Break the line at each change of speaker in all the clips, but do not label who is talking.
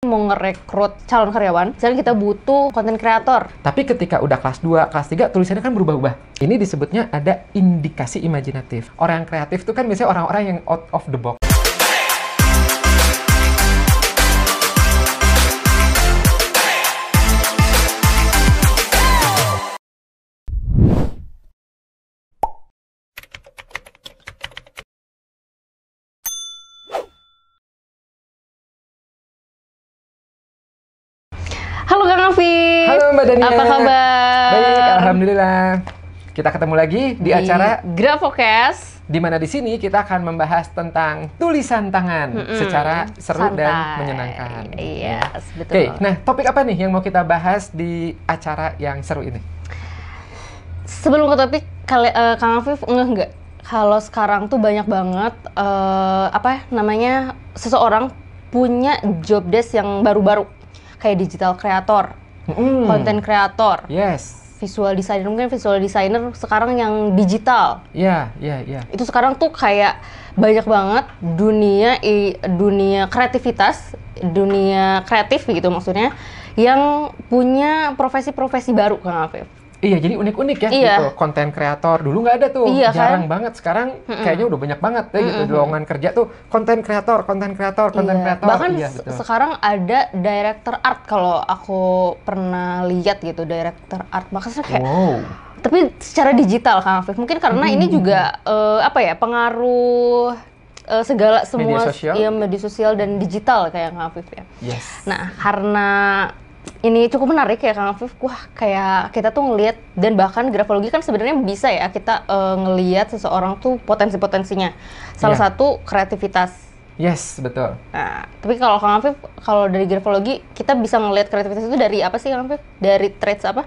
mau ngerekrut calon karyawan, misalnya kita butuh konten kreator.
Tapi ketika udah kelas 2, kelas 3, tulisannya kan berubah-ubah. Ini disebutnya ada indikasi imajinatif. Orang yang kreatif itu kan biasanya orang-orang yang out of the box.
Halo Kang Afif.
Halo Mbak Dania.
Apa kabar?
Baik, alhamdulillah. Kita ketemu lagi di acara
Grafocast.
di mana di sini kita akan membahas tentang tulisan tangan secara seru
Santai.
dan menyenangkan.
Yes, betul.
Oke, nah topik apa nih yang mau kita bahas di acara yang seru ini?
Sebelum ke topik, Kang Afif nggak kalau sekarang tuh banyak banget seseorang punya job desk yang baru-baru kayak digital creator, content creator,
Yes.
visual designer, mungkin visual designer sekarang yang digital.
Iya.
Itu sekarang tuh kayak banyak banget dunia kreativitas, dunia kreatif gitu maksudnya, yang punya profesi-profesi baru Kang Afif.
Iya, jadi unik-unik ya
Iya.
gitu. Konten kreator dulu nggak ada tuh,
Iya,
jarang
kan?
banget. Sekarang kayaknya udah banyak banget ya gitu. Lowongan kerja tuh konten kreator.
Iya. Bahkan
Iya, betul.
sekarang ada director art kalau aku pernah lihat gitu, director art. Makanya kayak
Wow.
tapi secara digital Kang Afif. Mungkin karena ini juga pengaruh segala semua media sosial dan digital kayak Kang Afif ya.
Yes.
Nah, karena ini cukup menarik ya Kang Afif. Wah, kayak kita tuh ngelihat, dan bahkan grafologi kan sebenarnya bisa ya kita ngelihat seseorang tuh potensi-potensinya. Salah satu kreativitas.
Yes, betul.
Nah, tapi kalau Kang Afif, kalau dari grafologi kita bisa ngelihat kreativitas itu dari apa sih Kang Afif? Dari traits apa?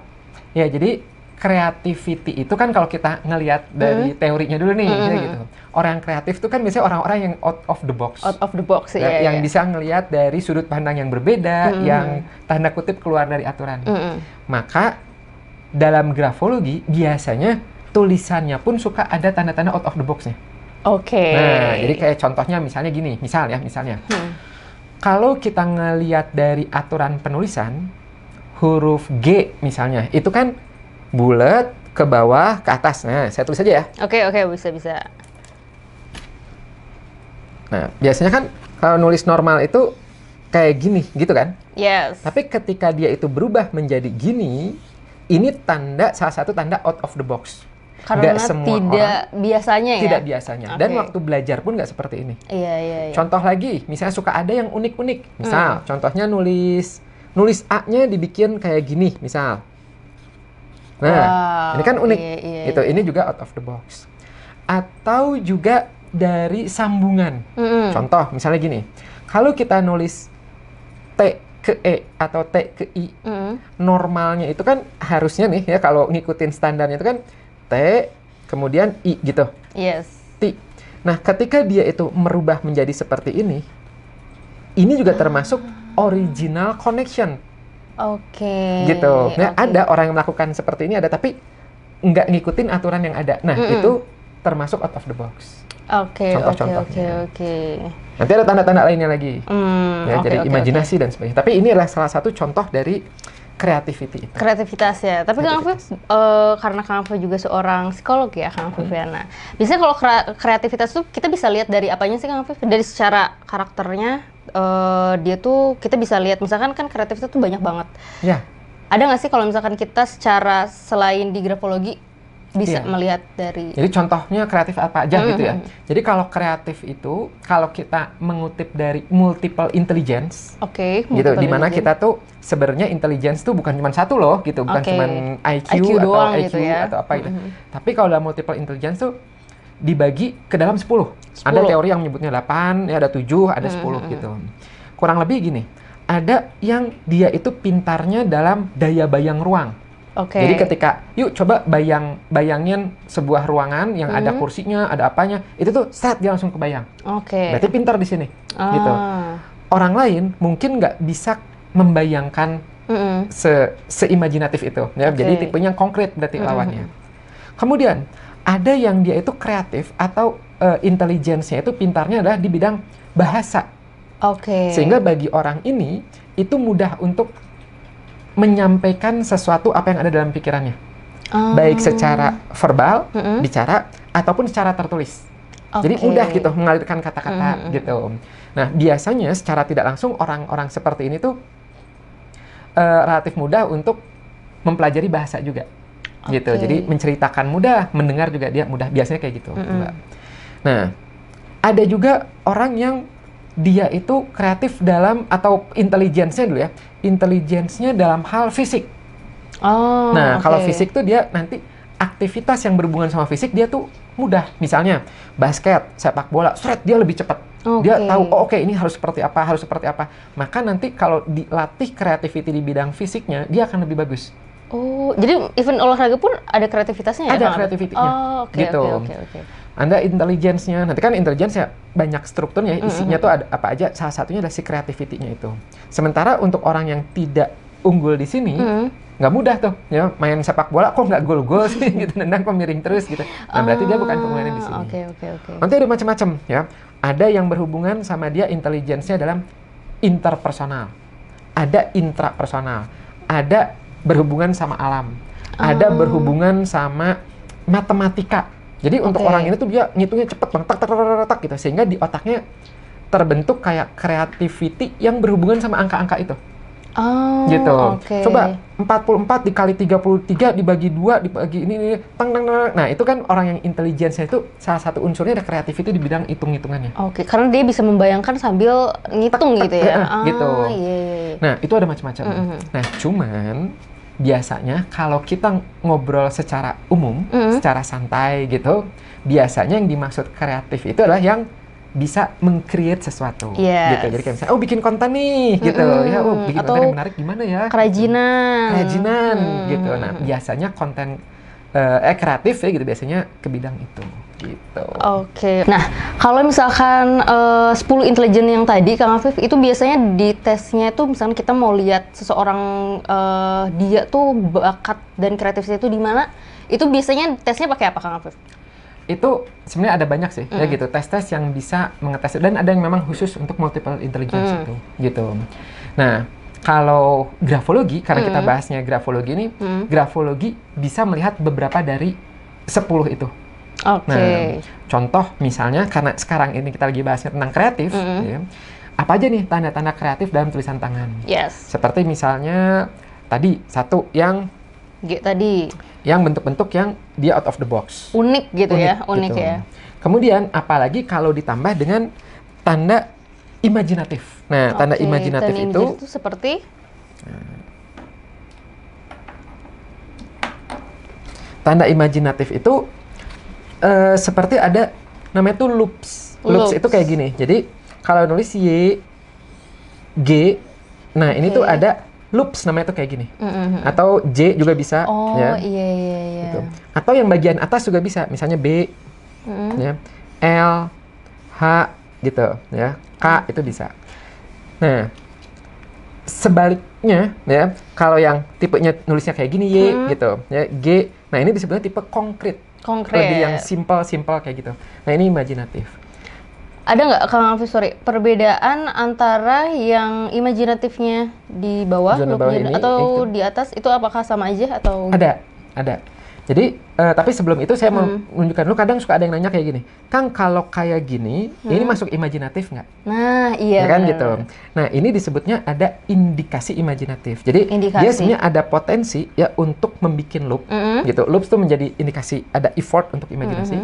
Ya, jadi creativity itu kan kalau kita ngelihat dari teorinya dulu nih, ya gitu. Orang yang kreatif itu kan biasanya orang-orang yang out of the box.
Out of the box ya.
Yang bisa ngelihat dari sudut pandang yang berbeda, yang tanda kutip keluar dari aturan. Maka dalam grafologi biasanya tulisannya pun suka ada tanda-tanda out of the box-nya.
Oke.
Nah, jadi kayak contohnya misalnya gini, misalnya. Kalau kita ngelihat dari aturan penulisan, huruf G misalnya, itu kan bulat ke bawah ke atas. Nah, saya tulis aja ya.
Oke, bisa.
Nah, biasanya kan kalau nulis normal itu kayak gini, gitu kan?
Yes.
Tapi ketika dia itu berubah menjadi gini, ini salah satu tanda out of the box.
Karena
Nggak semua
tidak biasanya ya?
Tidak biasanya. Dan waktu belajar pun nggak seperti ini.
Iya.
Contoh lagi, misalnya suka ada yang unik-unik. Misal, contohnya nulis A-nya dibikin kayak gini, misal. Nah, ini kan unik. Gitu. Ini juga out of the box. Atau juga dari sambungan. Contoh, misalnya gini. Kalau kita nulis T ke E atau T ke I, normalnya itu kan harusnya nih ya, kalau ngikutin standarnya itu kan T, kemudian I gitu.
Yes.
T. Nah, ketika dia itu merubah menjadi seperti ini juga termasuk original connection.
Oke.
Gitu. Nah, ada orang yang melakukan seperti ini, ada, tapi nggak ngikutin aturan yang ada. Nah, itu termasuk out of the box.
Oke.
Contoh-contohnya. Nanti ada tanda-tanda lainnya lagi. Jadi imajinasi dan sebagainya. Tapi ini adalah salah satu contoh dari creativity itu.
Kreativitas ya. Tapi Kang Afif, karena Kang Afif juga seorang psikolog ya Kang Afif ya. Nah, biasanya kalau kreativitas tuh kita bisa lihat dari apanya sih Kang Afif? Dari secara karakternya, dia tuh kita bisa lihat, misalkan kan kreativitas tuh banyak banget.
Ya.
Ada nggak sih kalau misalkan kita secara selain di grafologi bisa melihat dari...
Jadi contohnya kreatif apa aja gitu ya. Jadi kalau kreatif itu, kalau kita mengutip dari multiple intelligence, gitu, dimana kita tuh sebenarnya intelligence tuh bukan cuma satu loh, gitu, bukan cuma IQ atau
doang
IQ
gitu ya.
atau apa gitu. Tapi kalau dalam multiple intelligence tuh dibagi ke dalam 10. Ada teori yang menyebutnya 8, ya ada 7, ada 10 gitu. Kurang lebih gini, ada yang dia itu pintarnya dalam daya bayang ruang. Jadi ketika, yuk coba bayangin sebuah ruangan yang ada kursinya, ada apanya, itu tuh dia langsung kebayang. Berarti pintar di sini, gitu. Orang lain mungkin nggak bisa membayangkan seimajinatif itu, ya. Jadi tipenya konkret berarti lawannya. Kemudian ada yang dia itu kreatif atau intelijensinya itu pintarnya adalah di bidang bahasa.
Oke.
Sehingga bagi orang ini itu mudah untuk menyampaikan sesuatu apa yang ada dalam pikirannya. Baik secara verbal, bicara, ataupun secara tertulis. Jadi mudah gitu mengalirkan kata-kata gitu. Nah, biasanya secara tidak langsung orang-orang seperti ini tuh relatif mudah untuk mempelajari bahasa juga. Gitu. Jadi menceritakan mudah, mendengar juga dia mudah. Biasanya kayak gitu, Mbak. Nah, ada juga orang yang dia itu kreatif dalam, atau intelijensinya dulu ya, intelijensinya dalam hal fisik. Nah, kalau fisik tuh dia nanti aktivitas yang berhubungan sama fisik dia tuh mudah. Misalnya basket, sepak bola, seret dia lebih cepat. Dia tahu, oh oke, ini harus seperti apa, harus seperti apa. Maka nanti kalau dilatih creativity di bidang fisiknya, dia akan lebih bagus.
Oh, jadi even olahraga pun ada kreativitasnya ya?
Ada kreativitinya. Gitu.
Oke.
Anda intelijensinya, nanti kan intelijensi ya banyak strukturnya, isinya tuh ada apa aja, salah satunya adalah si kreativitinya itu. Sementara untuk orang yang tidak unggul di sini, nggak mudah tuh, ya main sepak bola kok nggak gol-gol sih, gitu, nendang kok miring terus gitu. Nah, berarti dia bukan keunggulannya di sini.
Oke.
Nanti ada macam-macam ya. Ada yang berhubungan sama dia intelijensinya dalam interpersonal, ada intrapersonal, ada berhubungan sama alam, ada berhubungan sama matematika. Jadi untuk orang ini tuh dia ngitungnya cepet banget, tak gitu, sehingga di otaknya terbentuk kayak creativity yang berhubungan sama angka-angka itu. Gitu. Coba 44 dikali 33 dibagi 2 dibagi ini tang. Nah, itu kan orang yang intelijensinya itu salah satu unsurnya ada creativity di bidang hitung-hitungannya.
Karena dia bisa membayangkan sambil ngitung gitu ya.
Gitu.
Iya.
Nah, itu ada macam-macam. Nah, cuman biasanya kalau kita ngobrol secara umum, secara santai gitu, biasanya yang dimaksud kreatif itu adalah yang bisa meng-create sesuatu, gitu. Jadi kayak misalnya, bikin konten nih, gitu. Ya, bikin konten yang menarik gimana ya?
Kerajinan,
gitu. Nah, biasanya konten kreatif ya gitu, biasanya ke bidang itu, gitu.
Nah, kalau misalkan 10 intelijen yang tadi, Kang Afif, itu biasanya di tesnya itu misalnya kita mau lihat seseorang dia tuh bakat dan kreativitas itu di mana, itu biasanya tesnya pakai apa, Kang Afif?
Itu sebenarnya ada banyak sih, ya gitu, tes-tes yang bisa mengetes, dan ada yang memang khusus untuk multiple intelligence itu, gitu. Nah, kalau grafologi, karena kita bahasnya grafologi ini, grafologi bisa melihat beberapa dari 10 itu. Nah, contoh misalnya, karena sekarang ini kita lagi bahasnya tentang kreatif, ya, apa aja nih tanda-tanda kreatif dalam tulisan tangan? Seperti misalnya tadi satu yang
G tadi,
yang bentuk-bentuk yang dia out of the box,
unik gitu, unik
gitu.
ya.
Kemudian apalagi kalau ditambah dengan tanda imajinatif. Nah, tanda imajinatif itu
seperti
tanda imajinatif itu seperti ada namanya tuh loops. Loops itu kayak gini. Jadi kalau nulis Y, G, nah ini tuh ada loops namanya tuh kayak gini. Atau J juga bisa.
Iya.
Gitu. Atau yang bagian atas juga bisa. Misalnya B, ya, L, H, gitu, ya. K itu bisa. Nah, sebaliknya, ya, kalau yang tipenya nulisnya kayak gini Y, gitu, ya, G. Nah, ini disebutnya tipe konkret. Lebih yang simple kayak gitu. Nah, ini imajinatif.
Ada nggak, Kang Afif, perbedaan antara yang imajinatifnya di bawah atau di atas, itu apakah sama aja atau? Ada. Jadi, tapi sebelum itu saya mau menunjukkan dulu, kadang suka ada yang nanya kayak gini, Kang, kalau kayak gini, ini masuk imajinatif nggak? Nah, iya.
Ya kan gitu. Nah, ini disebutnya ada indikasi imajinatif. Jadi, dia sebenarnya ada potensi ya untuk membuat loop, gitu. Loops itu menjadi indikasi ada effort untuk imajinasi.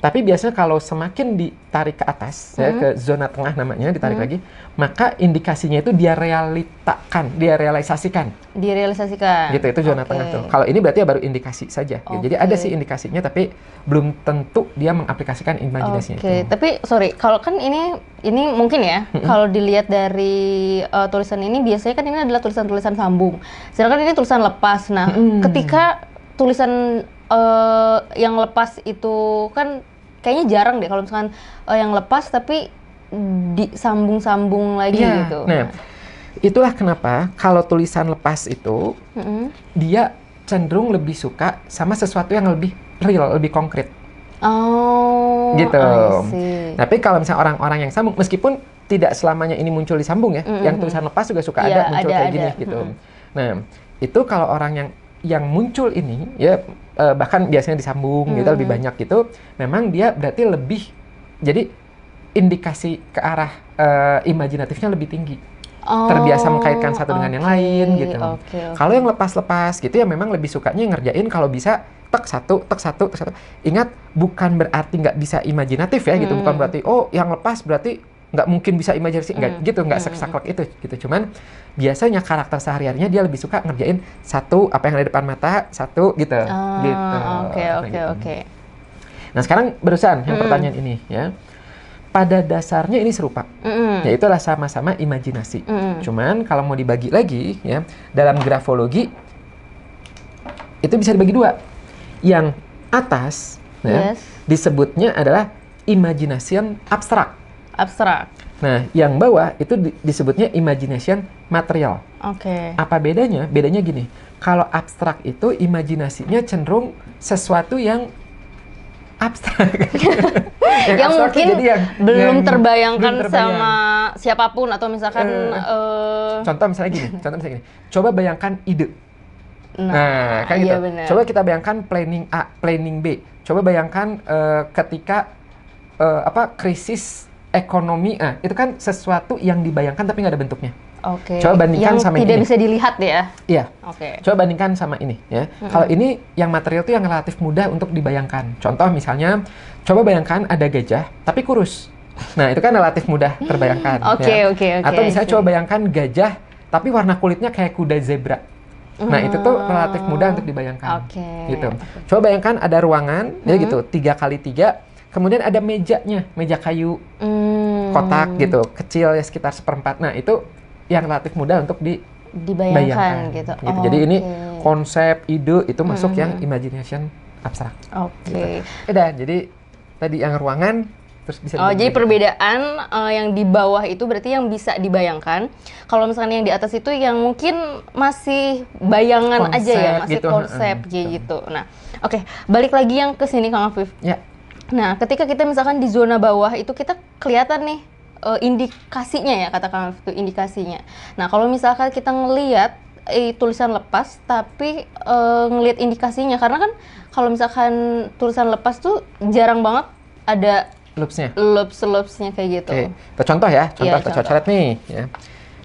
Tapi biasanya kalau semakin ditarik ke atas, ya, ke zona tengah namanya, ditarik lagi, maka indikasinya itu dia realisasikan. Gitu, itu zona tengah tuh. Kalau ini berarti ya baru indikasi saja. Gitu. Jadi ada sih indikasinya, tapi belum tentu dia mengaplikasikan imajinasinya itu.
Tapi kalau kan ini mungkin ya, kalau dilihat dari tulisan ini, biasanya kan ini adalah tulisan-tulisan sambung. Sedangkan ini tulisan lepas. Nah, ketika tulisan yang lepas itu kan kayaknya jarang deh kalau misalkan yang lepas tapi disambung-sambung lagi gitu.
Nah, itulah kenapa kalau tulisan lepas itu dia cenderung lebih suka sama sesuatu yang lebih real, lebih konkret. Gitu. Tapi kalau misalnya orang-orang yang sambung, meskipun tidak selamanya ini muncul disambung ya. Yang tulisan lepas juga suka ada muncul kayak gini gitu. Nah, itu kalau orang yang muncul ini ya bahkan biasanya disambung gitu lebih banyak gitu, memang dia berarti lebih, jadi indikasi ke arah imajinatifnya lebih tinggi. Terbiasa mengkaitkan satu dengan yang lain gitu. Kalau yang lepas-lepas gitu ya memang lebih sukanya ngerjain kalau bisa tek satu. Ingat, bukan berarti nggak bisa imajinatif ya gitu, bukan berarti yang lepas berarti nggak mungkin bisa imajinasi, nggak sesaklek itu gitu. Cuman biasanya karakter sehari-harinya dia lebih suka ngerjain satu, apa yang ada di depan mata, satu gitu.
Oke.
Nah sekarang barusan yang pertanyaan ini ya, pada dasarnya ini serupa, yaitulah sama-sama imajinasi. Cuman kalau mau dibagi lagi ya, dalam grafologi itu bisa dibagi dua. Yang atas ya, disebutnya adalah imagination abstrak. Nah, yang bawah itu disebutnya imagination material. Apa bedanya? Bedanya gini, kalau abstrak itu imajinasinya cenderung sesuatu yang abstrak.
yang mungkin belum terbayangkan sama siapapun, atau misalkan
contoh misalnya gini. Coba bayangkan ide. Nah, kayak gitu.
Bener.
Coba kita bayangkan planning A, planning B. Coba bayangkan ketika krisis ekonomi A, itu kan sesuatu yang dibayangkan tapi nggak ada bentuknya. Coba bandingkan sama
yang tidak
ini.
bisa dilihat ya.
Iya. Coba bandingkan sama ini ya. Kalau ini yang material itu yang relatif mudah untuk dibayangkan. Contoh misalnya, coba bayangkan ada gajah tapi kurus. Nah, itu kan relatif mudah terbayangkan. Atau misalnya coba bayangkan gajah tapi warna kulitnya kayak kuda zebra. Nah, itu tuh relatif mudah untuk dibayangkan. Gitu. Coba bayangkan ada ruangan ya gitu, 3x3. Kemudian ada mejanya, meja kayu, kotak gitu, kecil ya sekitar 1/4. Nah, itu yang relatif mudah untuk dibayangkan gitu. Jadi ini konsep, ide itu masuk yang imagination abstrak. Gitu. Jadi tadi yang ruangan terus bisa
jadi perbedaan yang di bawah itu berarti yang bisa dibayangkan. Kalau misalkan yang di atas itu yang mungkin masih bayangan konsep, aja ya, masih gitu. Konsep gitu. Nah, balik lagi yang ke sini Kang Afif.
Ya.
Nah, ketika kita misalkan di zona bawah itu kita kelihatan nih indikasinya ya, kata Kang Afif itu indikasinya. Nah, kalau misalkan kita ngelihat tulisan lepas tapi ngelihat indikasinya, karena kan kalau misalkan tulisan lepas tuh jarang banget ada loops-nya kayak gitu.
Kita contoh ya, kita coret nih ya.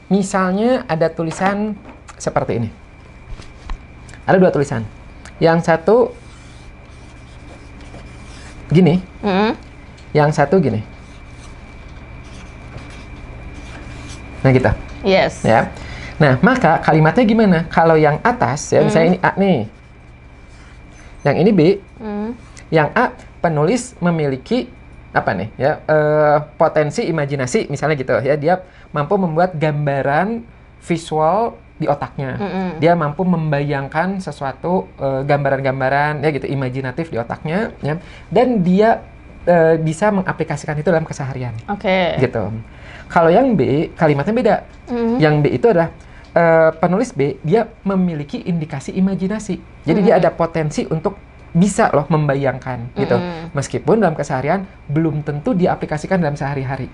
Misalnya ada tulisan seperti ini. Ada 2 tulisan. Yang satu gini, yang satu gini. Nah gitu. Ya. Nah, maka kalimatnya gimana? Kalau yang atas ya, misalnya ini A nih. Yang ini B. Yang A, penulis memiliki potensi imajinasi misalnya gitu ya, dia mampu membuat gambaran visual di otaknya, dia mampu membayangkan sesuatu gambaran-gambaran ya gitu imajinatif di otaknya ya, dan dia bisa mengaplikasikan itu dalam keseharian. Gitu. Kalau yang B kalimatnya beda. Yang B itu adalah penulis B, dia memiliki indikasi imajinasi, jadi dia ada potensi untuk bisa loh membayangkan gitu, meskipun dalam keseharian belum tentu diaplikasikan dalam sehari-hari.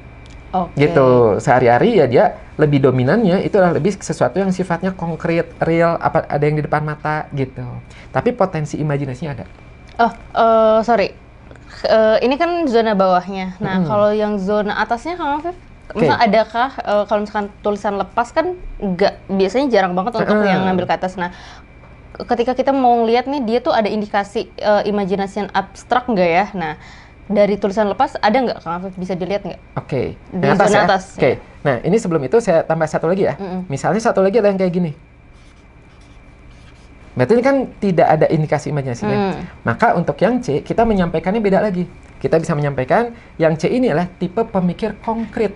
Gitu, sehari-hari ya dia lebih dominannya itu adalah lebih sesuatu yang sifatnya konkret, real, ada yang di depan mata gitu. Tapi potensi imajinasinya ada.
Ini kan zona bawahnya. Nah, kalau yang zona atasnya Kang Afif, adakah kalau misalkan tulisan lepas kan biasanya jarang banget untuk yang ngambil ke atas. Nah, ketika kita mau ngeliat nih, dia tuh ada indikasi imagination abstrak nggak ya? Nah, dari tulisan lepas ada nggak Kang Afif, bisa dilihat nggak? Di atas zona atas.
Nah, ini sebelum itu saya tambah satu lagi ya. Misalnya satu lagi ada yang kayak gini. Berarti ini kan tidak ada indikasi imajinasinya. Maka untuk yang C, kita menyampaikannya beda lagi. Kita bisa menyampaikan yang C ini adalah tipe pemikir konkret.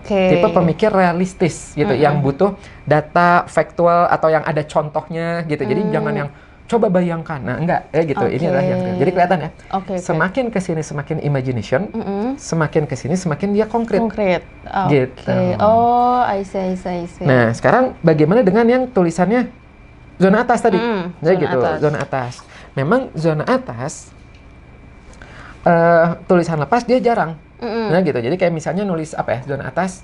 Tipe pemikir realistis gitu, yang butuh data faktual atau yang ada contohnya gitu. Jadi jangan yang coba bayangkan. Nah, enggak gitu. Ini adalah yang real. Jadi kelihatan ya. Semakin kesini semakin imagination, semakin kesini semakin dia konkret. Gitu.
I see.
Nah, sekarang bagaimana dengan yang tulisannya zona atas tadi? Zona atas. Memang zona atas tulisan lepas dia jarang. Nah gitu, jadi kayak misalnya nulis apa ya, zona atas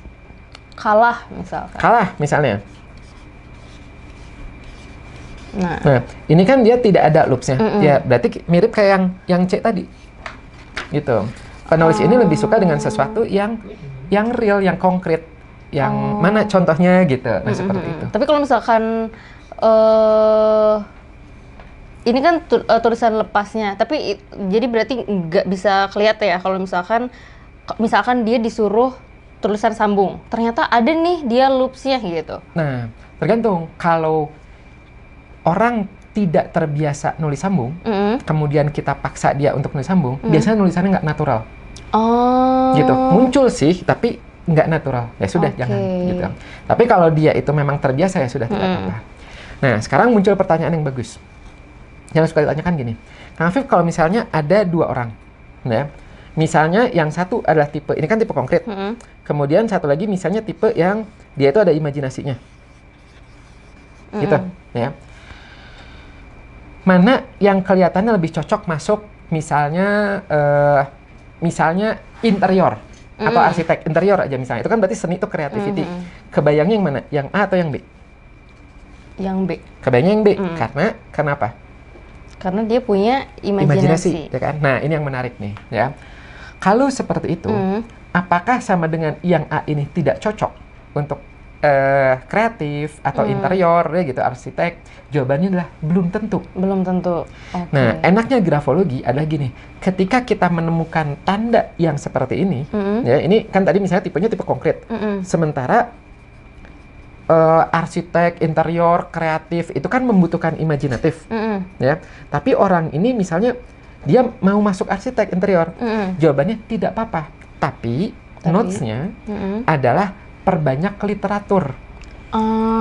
Kalah misalkan.
kalah misalnya.
Nah,
Ini kan dia tidak ada loopsnya, ya berarti mirip kayak yang C tadi, gitu. Penulis ini lebih suka dengan sesuatu yang real, yang konkret, yang mana contohnya gitu, nah seperti itu.
tapi kalau misalkan ini kan tulisan lepasnya, tapi jadi berarti nggak bisa kelihatan ya kalau misalkan dia disuruh tulisan sambung, ternyata ada nih dia loopsnya gitu.
Nah, tergantung. Kalau orang tidak terbiasa nulis sambung, kemudian kita paksa dia untuk nulis sambung, biasanya nulisannya nggak natural.
Oh.
Gitu. Muncul sih, tapi nggak natural. Ya sudah, jangan. Gitu. Tapi kalau dia itu memang terbiasa, ya sudah, tidak apa-apa. Nah, sekarang muncul pertanyaan yang bagus. Yang suka ditanyakan gini, Kang Afif, kalau misalnya ada 2 orang, ya, misalnya yang satu adalah tipe, ini kan tipe konkret, kemudian satu lagi misalnya tipe yang dia itu ada imajinasinya, gitu, ya. Mana yang kelihatannya lebih cocok masuk, misalnya interior atau arsitek interior aja misalnya, itu kan berarti seni itu creativity. Kebayangnya yang mana? Yang A atau yang B?
Yang B.
Kebayangnya yang B, karena kenapa?
Karena dia punya imajinasi.
Ya kan? Nah, ini yang menarik nih, ya. Kalau seperti itu, apakah sama dengan yang A ini tidak cocok untuk kreatif atau interior, ya gitu, arsitek? Jawabannya adalah belum tentu.
Belum tentu. Okay.
Nah, enaknya grafologi adalah gini, ketika kita menemukan tanda yang seperti ini, ya, ini kan tadi misalnya tipenya tipe konkret, sementara arsitek, interior, kreatif itu kan membutuhkan imajinatif, ya. Tapi orang ini misalnya dia mau masuk arsitek interior, jawabannya tidak apa-apa. Tapi notes-nya adalah perbanyak literatur.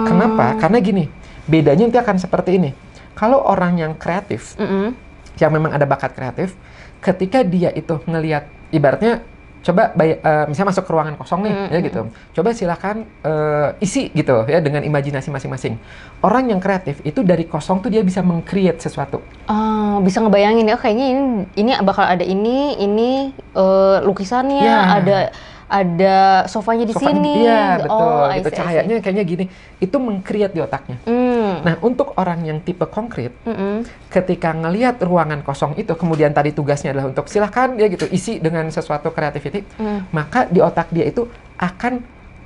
Kenapa? Karena gini, bedanya nanti akan seperti ini. Kalau orang yang kreatif, yang memang ada bakat kreatif, ketika dia itu ngelihat, ibaratnya coba misalnya masuk ke ruangan kosong nih, ya gitu. Coba silakan isi gitu ya dengan imajinasi masing-masing. Orang yang kreatif itu dari kosong tuh dia bisa meng-create sesuatu.
Bisa ngebayangin ya, kayaknya ini bakal ada ini lukisannya,
ya.
ada sofanya di sini.
Iya, betul. Gitu.
I see.
Cahayanya kayaknya gini. Itu meng-create di otaknya. Nah, untuk orang yang tipe konkret, ketika ngelihat ruangan kosong itu, kemudian tadi tugasnya adalah untuk silahkan ya gitu, isi dengan sesuatu creativity, maka di otak dia itu akan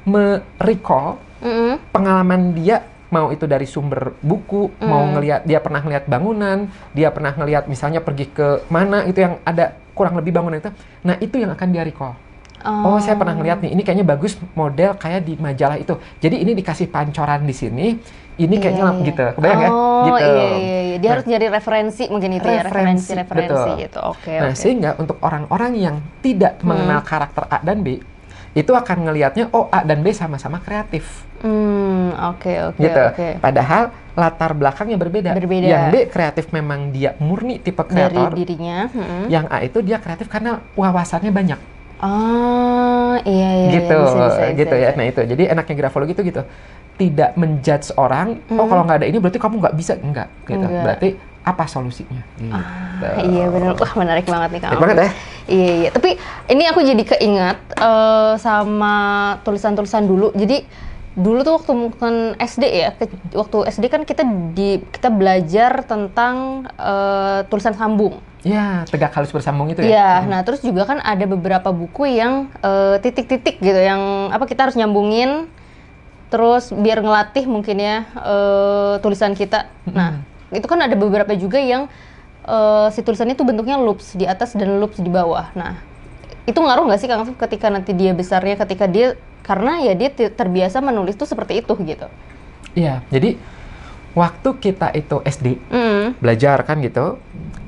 me-recall pengalaman dia, mau itu dari sumber buku, mau ngelihat, dia pernah ngelihat bangunan, dia pernah ngelihat misalnya pergi ke mana itu yang ada kurang lebih bangunan itu. Nah, itu yang akan dia recall. Oh, saya pernah ngeliat nih, ini kayaknya bagus model kayak di majalah itu. Jadi ini dikasih pancoran di sini, ini kayaknya gitu. Kebayang ya? Gitu.
Iya. Dia harus nyari referensi mungkin itu ya, referensi gitu. Oke.
Sehingga untuk orang-orang yang tidak mengenal karakter A dan B, itu akan ngelihatnya, oh A dan B sama-sama kreatif.
Oke.
Gitu. Padahal latar belakangnya berbeda. Yang B kreatif memang dia murni tipe kreator.
Dari dirinya.
Yang A itu dia kreatif karena wawasannya banyak.
Iya.
Gitu,
bisa,
gitu ya. Nah itu, jadi enaknya grafologi itu gitu. Tidak menjudge orang, oh kalau nggak ada ini berarti kamu nggak bisa, enggak. Gitu. Berarti apa solusinya? Gitu.
Iya benar, wah menarik banget nih Kang.
Menarik banget ya?
Iya. Tapi ini aku jadi keingat sama tulisan-tulisan dulu. Jadi dulu tuh waktu mungkin SD ya, waktu SD kan kita belajar tentang tulisan sambung.
Ya, tegak halus bersambung itu ya.
Iya, nah terus juga kan ada beberapa buku yang titik-titik gitu, yang kita harus nyambungin, terus biar ngelatih mungkin ya tulisan kita. Nah, itu kan ada beberapa juga yang si tulisannya itu bentuknya loops di atas dan loops di bawah. Nah, itu ngaruh nggak sih Kang Afif ketika nanti dia besarnya, karena ya dia terbiasa menulis tuh seperti itu gitu.
Iya, jadi waktu kita itu SD belajar kan gitu,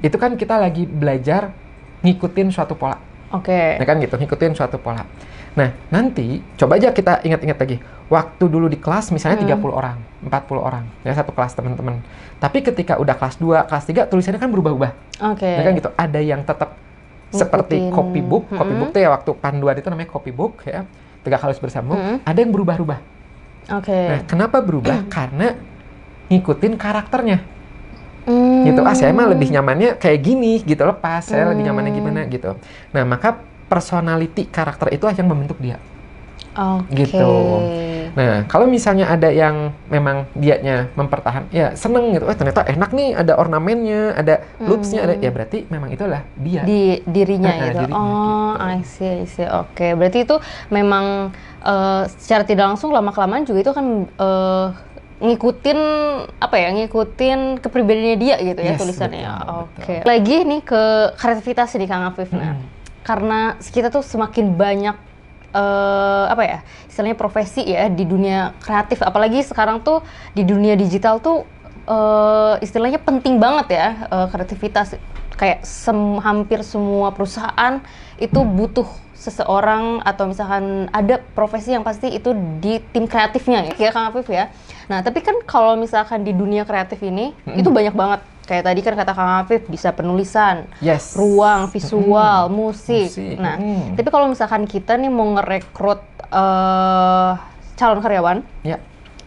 itu kan kita lagi belajar ngikutin suatu pola.
Oke.
Ya kan gitu, ngikutin suatu pola. Nah, nanti coba aja kita ingat-ingat lagi. Waktu dulu di kelas misalnya 30 orang, 40 orang, ya satu kelas teman-teman. Tapi ketika udah kelas 2, kelas 3 tulisannya kan berubah-ubah.
Oke.
Ya kan gitu, ada yang tetap seperti copybook. Copybook tuh ya waktu panduan itu namanya copybook ya. Tegak halus bersambung. Ada yang berubah-ubah.
Oke.
Nah, kenapa berubah? Karena ngikutin karakternya. Gitu. Saya mah lebih nyamannya kayak gini gitu, lepas. Saya lebih nyamannya gimana gitu. Nah, maka personality karakter itu yang membentuk dia.
Oke.
Gitu. Nah, kalau misalnya ada yang memang dianya mempertahan, ya seneng gitu, ternyata enak nih, ada ornamennya, ada loopsnya, ada, ya berarti memang itulah dia.
Di dirinya gitu.
Dirinya,
I see. Oke, berarti itu memang secara tidak langsung lama-kelamaan juga itu kan ngikutin ngikutin kepribadiannya dia gitu ya, tulisannya. Oke. Lagi nih ke kreativitas nih Kang Afif. Nah, karena kita tuh semakin banyak istilahnya profesi ya di dunia kreatif, apalagi sekarang tuh di dunia digital tuh istilahnya penting banget ya kreativitas. Kayak hampir semua perusahaan itu butuh seseorang atau misalkan ada profesi yang pasti itu di tim kreatifnya ya Kang Afif ya. Nah, tapi kan kalau misalkan di dunia kreatif ini itu banyak banget. Kayak tadi kan kata Kang Afif, bisa penulisan, ruang, visual, musik. Nah, tapi kalau misalkan kita nih mau ngerekrut calon karyawan,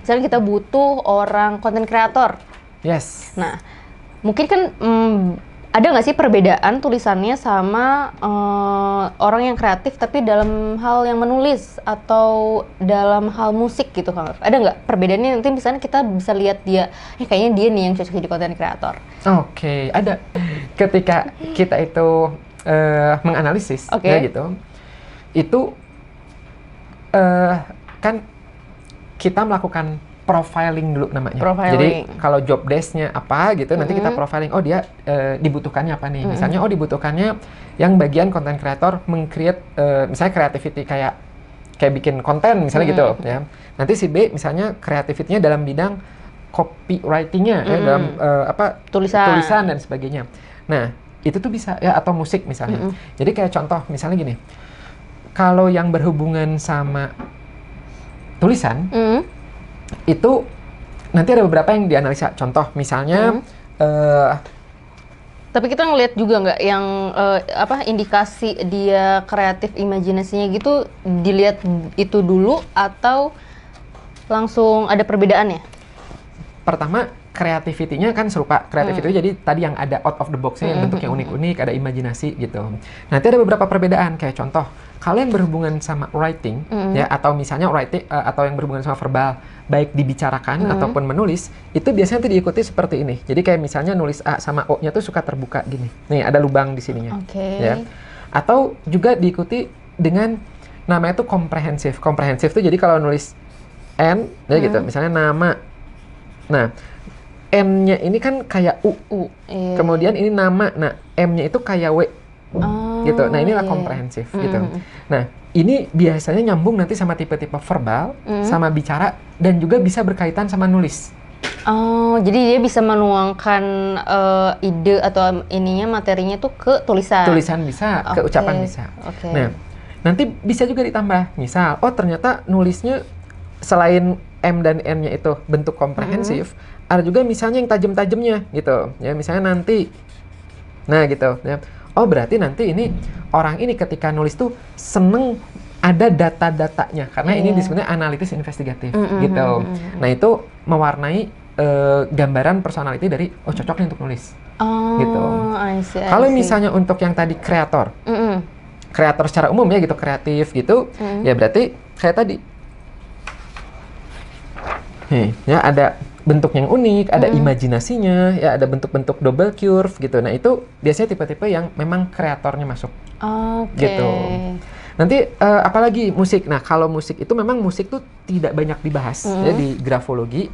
misalnya kita butuh orang konten kreator. Nah, mungkin kan ada nggak sih perbedaan tulisannya sama orang yang kreatif tapi dalam hal yang menulis atau dalam hal musik gitu Kang? Ada nggak perbedaannya? Nanti misalnya kita bisa lihat dia, kayaknya dia nih yang cocok jadi konten kreator.
Oke, ada. Ketika kita itu menganalisis, ya gitu, itu kan kita melakukan profiling dulu namanya. Jadi kalau job desk-nya apa gitu, nanti kita profiling. Oh dia dibutuhkannya apa nih? Misalnya dibutuhkannya yang bagian konten kreator meng-create misalnya creativity kayak bikin konten misalnya gitu ya. Nanti si B misalnya creativity-nya dalam bidang copywriting-nya ya, dalam tulisan dan sebagainya. Nah, itu tuh bisa ya, atau musik misalnya. Jadi kayak contoh misalnya gini. Kalau yang berhubungan sama tulisan itu nanti ada beberapa yang dianalisa. Contoh misalnya
tapi kita ngelihat juga nggak yang indikasi dia kreatif imajinasinya gitu, dilihat itu dulu atau langsung ada perbedaannya?
Pertama, kreativitinya kan serupa. Kreativiti jadi tadi yang ada out of the box-nya, yang bentuknya unik-unik, ada imajinasi gitu. Nanti ada beberapa perbedaan, kayak contoh, kalau yang berhubungan sama writing, ya, atau misalnya writing, atau yang berhubungan sama verbal, baik dibicarakan ataupun menulis, itu biasanya tuh diikuti seperti ini. Jadi kayak misalnya nulis A sama O-nya tuh suka terbuka gini. Nih, ada lubang di sininya. Ya. Atau juga diikuti dengan namanya tuh komprehensif. Komprehensif tuh jadi kalau nulis N, ya gitu, misalnya nama. Nah, M-nya ini kan kayak U. Kemudian ini nama. Nah, M-nya itu kayak W. Gitu. Nah, inilah komprehensif gitu. Nah, ini biasanya nyambung nanti sama tipe-tipe verbal, sama bicara, dan juga bisa berkaitan sama nulis.
Oh, jadi dia bisa menuangkan ide atau materinya tuh ke tulisan.
Tulisan bisa, ke ucapan bisa. Nah, nanti bisa juga ditambah. Misal, ternyata nulisnya selain M dan N-nya itu bentuk komprehensif, ada juga misalnya yang tajam-tajamnya gitu. Ya, misalnya nanti. Nah, gitu ya. Oh, berarti nanti ini orang ini ketika nulis tuh seneng ada data-datanya karena ini disebutnya analitis investigatif gitu. Nah, itu mewarnai gambaran personality dari cocok nih untuk nulis. Gitu.
I see.
Kalau misalnya untuk yang tadi kreator. Kreator secara umum ya gitu, kreatif gitu. Ya berarti kayak tadi. Nih, ya ada bentuk yang unik, ada imajinasinya, ya ada bentuk-bentuk double curve gitu. Nah, itu biasanya tipe-tipe yang memang kreatornya masuk. Gitu. Nanti apalagi musik. Nah, kalau musik itu memang musik tuh tidak banyak dibahas ya di grafologi.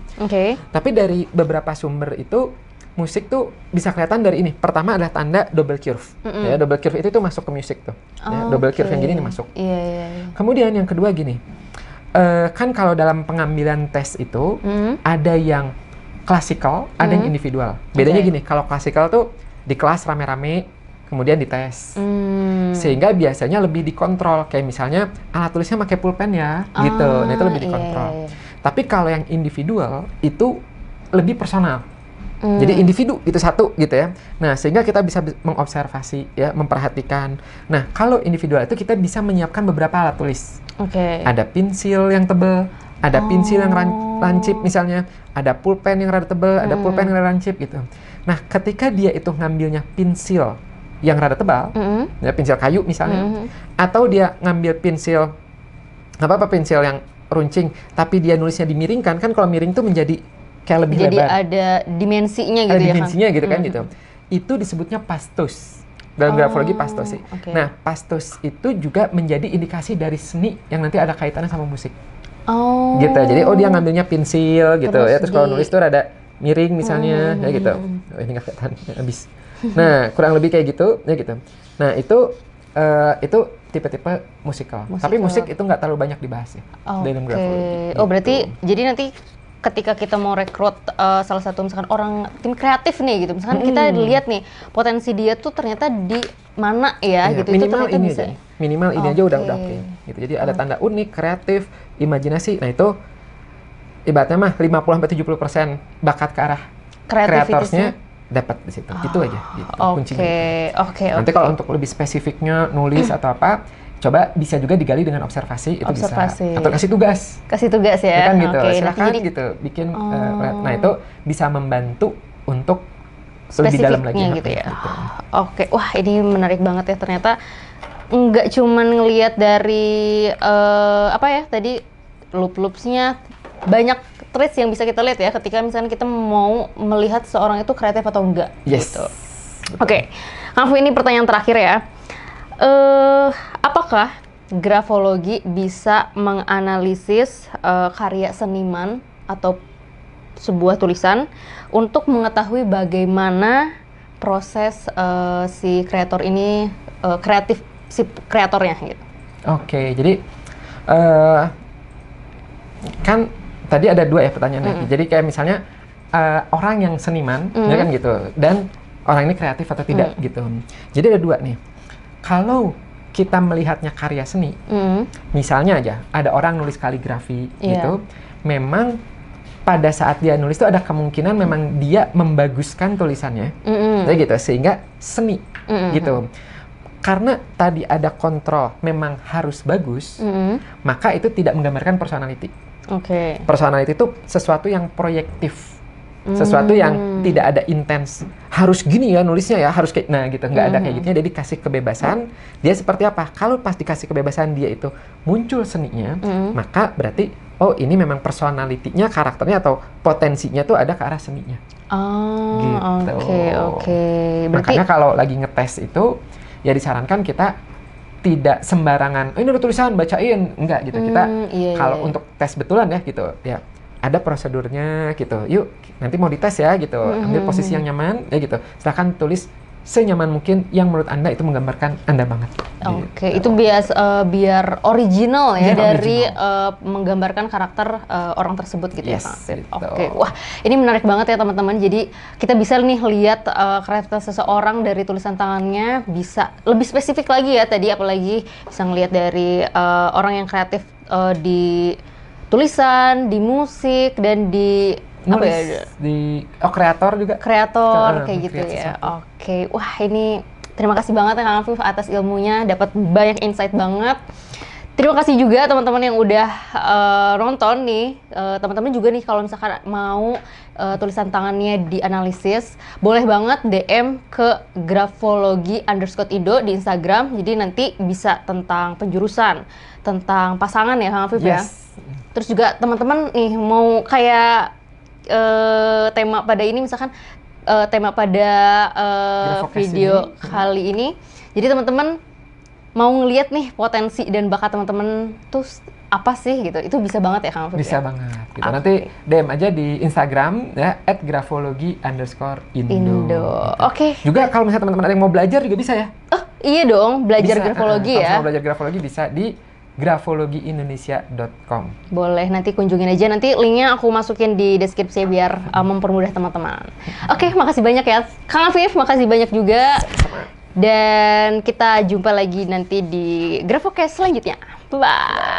Tapi dari beberapa sumber itu musik tuh bisa kelihatan dari ini. Pertama adalah tanda double curve. Ya, double curve itu tuh masuk ke musik tuh. Ya, double curve yang gini nih masuk. Kemudian yang kedua gini. Kan kalau dalam pengambilan tes itu ada yang klasikal, ada yang individual. Bedanya gini, kalau klasikal tuh di kelas rame-rame, kemudian dites. Sehingga biasanya lebih dikontrol. Kayak misalnya alat tulisnya pakai pulpen ya, gitu. Nah, itu lebih dikontrol. Tapi kalau yang individual itu lebih personal. Jadi individu itu satu gitu ya. Nah, sehingga kita bisa mengobservasi ya, memperhatikan. Nah, kalau individual itu kita bisa menyiapkan beberapa alat tulis. Ada pensil yang tebal, ada pensil yang lancip misalnya, ada pulpen yang rada tebal, ada pulpen yang rada lancip gitu. Nah, ketika dia itu ngambilnya pensil yang rada tebal, ya pensil kayu misalnya, atau dia ngambil pensil pensil yang runcing, tapi dia nulisnya dimiringkan, kan kalau miring tuh menjadi kayak lebih
jadi
lebar.
ada dimensinya gitu
Ada
ya
dimensinya
kan?
gitu kan gitu. Itu disebutnya pastos. Dalam grafologi pastosi.
Okay.
Nah, pastos itu juga menjadi indikasi dari seni yang nanti ada kaitannya sama musik.
Oh.
Gitu. Jadi dia ngambilnya pensil gitu ya. Terus kalau nulis tuh ada miring misalnya ya gitu. Oh, ini nggak kelihatan habis. Nah, kurang lebih kayak gitu ya gitu. Nah, itu tipe-tipe musikal. Tapi musik itu nggak terlalu banyak dibahas ya dalam grafologi.
Oh, berarti jadi nanti ketika kita mau rekrut salah satu misalkan orang tim kreatif nih gitu, misalkan kita lihat nih potensi dia tuh ternyata di mana ya gitu, itu ternyata
ini
bisa.
aja. Minimal ini aja udah oke. Gitu. Jadi ada tanda unik, kreatif, imajinasi. Nah itu ibaratnya mah 50-70% bakat ke arah kreatorsnya dapat di situ. Itu aja gitu, kuncinya.
Oke.
Nanti kalau untuk lebih spesifiknya nulis atau apa, coba bisa juga digali dengan observasi, itu bisa. Atau kasih tugas.
Kasih tugas ya.
Kan gitu.
jadi,
Silakan gitu bikin nah itu bisa membantu untuk lebih dalam lagi
gitu ya. Gitu. Oke. Wah, ini menarik banget ya, ternyata nggak cuman ngelihat dari tadi loop-loopsnya, banyak traits yang bisa kita lihat ya ketika misalnya kita mau melihat seorang itu kreatif atau enggak.
Yes.
Gitu. Oke. Kang Fu, ini pertanyaan terakhir ya. Apakah grafologi bisa menganalisis karya seniman atau sebuah tulisan untuk mengetahui bagaimana proses si kreator ini kreatif si kreatornya gitu?
Oke, jadi kan tadi ada dua ya pertanyaannya. Jadi kayak misalnya orang yang seniman, ya kan gitu, dan orang ini kreatif atau tidak gitu. Jadi ada dua nih. Kalau kita melihatnya karya seni, misalnya aja ada orang nulis kaligrafi gitu, memang pada saat dia nulis itu ada kemungkinan memang dia membaguskan tulisannya, ya gitu, sehingga seni gitu. Karena tadi ada kontrol, memang harus bagus, maka itu tidak menggambarkan personality. Personality itu sesuatu yang proyektif. Sesuatu yang tidak ada intens, harus gini ya nulisnya ya, harus kayak, nah gitu, nggak ada kayak gitu. Jadi dikasih kebebasan, dia seperti apa? Kalau pas dikasih kebebasan dia itu muncul seninya, maka berarti oh ini memang personality-nya, karakternya atau potensinya tuh ada ke arah seninya. Gitu.
Oke.
Makanya kalau lagi ngetes itu ya disarankan kita tidak sembarangan, ini udah tulisan bacain, enggak gitu. Kita kalau untuk tes betulan ya gitu, ya ada prosedurnya gitu. Yuk, nanti mau dites ya gitu. Ambil posisi yang nyaman ya gitu. Silakan tulis senyaman mungkin yang menurut Anda itu menggambarkan Anda banget.
Oke, itu biar original ya, dari menggambarkan karakter orang tersebut gitu ya, Kang Afif. Oke, wah ini menarik banget ya teman-teman. Jadi kita bisa nih lihat kreativitas seseorang dari tulisan tangannya, bisa lebih spesifik lagi ya tadi, apalagi bisa ngelihat dari orang yang kreatif di tulisan, di musik, dan di
nulis, kreator juga.
Kreator kayak gitu ya. Oke, wah ini terima kasih banget ya Kang Afif atas ilmunya, dapat banyak insight banget. Terima kasih juga teman-teman yang udah nonton nih. Teman-teman juga nih kalau misalkan mau tulisan tangannya dianalisis, boleh banget DM ke grafologi_indo di Instagram. Jadi nanti bisa tentang penjurusan, tentang pasangan ya Kang Afif ya. Terus juga teman-teman nih mau kayak tema pada ini, misalkan tema pada video kali ini, jadi teman-teman mau ngelihat nih potensi dan bakat teman-teman tuh apa sih gitu, itu bisa banget ya Kang Afif?
Bisa banget gitu. Nanti DM aja di Instagram ya @grafologi_indo. Gitu.
Oke.
Juga kalau misalnya teman-teman ada yang mau belajar juga bisa ya.
Oh iya dong, belajar grafologi ya.
Kalau mau belajar grafologi bisa di grafologiindonesia.com.
Boleh, nanti kunjungin aja. Nanti linknya aku masukin di deskripsi biar mempermudah teman-teman. Oke, makasih banyak ya Kang Afif, makasih banyak juga. Dan kita jumpa lagi nanti di Grafocast selanjutnya. Bye.